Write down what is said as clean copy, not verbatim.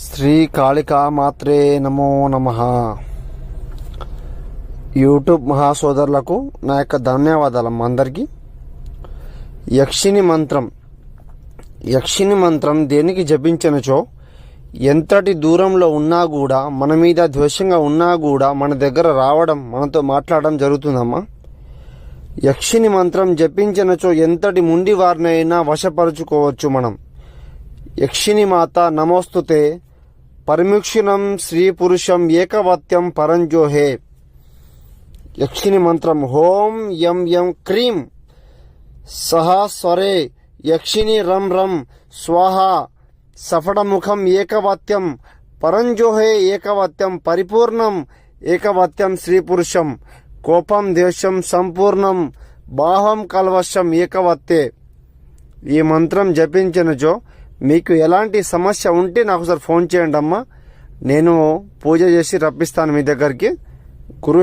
శ్రీ కాళికా మాత్రే నమో నమః. యూట్యూబ్ మహాసోదరులకు నా యొక్క ధన్యవాదాలమ్మ. అందరికీ యక్షిని మంత్రం దేనికి జపించనచో ఎంతటి దూరంలో ఉన్నా కూడా, మన మీద ద్వేషంగా ఉన్నా కూడా మన దగ్గర రావడం, మనతో మాట్లాడడం జరుగుతుందమ్మా. యక్షిని మంత్రం జపించనచో ఎంతటి ముండి వారినైనా వశపరుచుకోవచ్చు మనం. యక్షిని మాత నమోస్తుతే పరిముక్షిణం శ్రీ పురుషం ఏకవత్యం పరంజోహే. యక్షిని మంత్రం హోం యం యం క్రీం సహా స్వరే యక్షిని రం రం స్వాహ సఫడముఖం ఏకవత్యం పరంజోహే ఏకవత్యం పరిపూర్ణం ఏకవత్యం శ్రీ పురుషం కోపం దేశం సంపూర్ణం బాహం కల్వశం ఏకవత్తే. ఈ మంత్రం జపించినచో మీకు ఎలాంటి సమస్య ఉంటే నాకు ఒకసారి ఫోన్ చేయండి అమ్మా. నేను పూజ చేసి రప్పిస్తాను మీ దగ్గరికి. గురు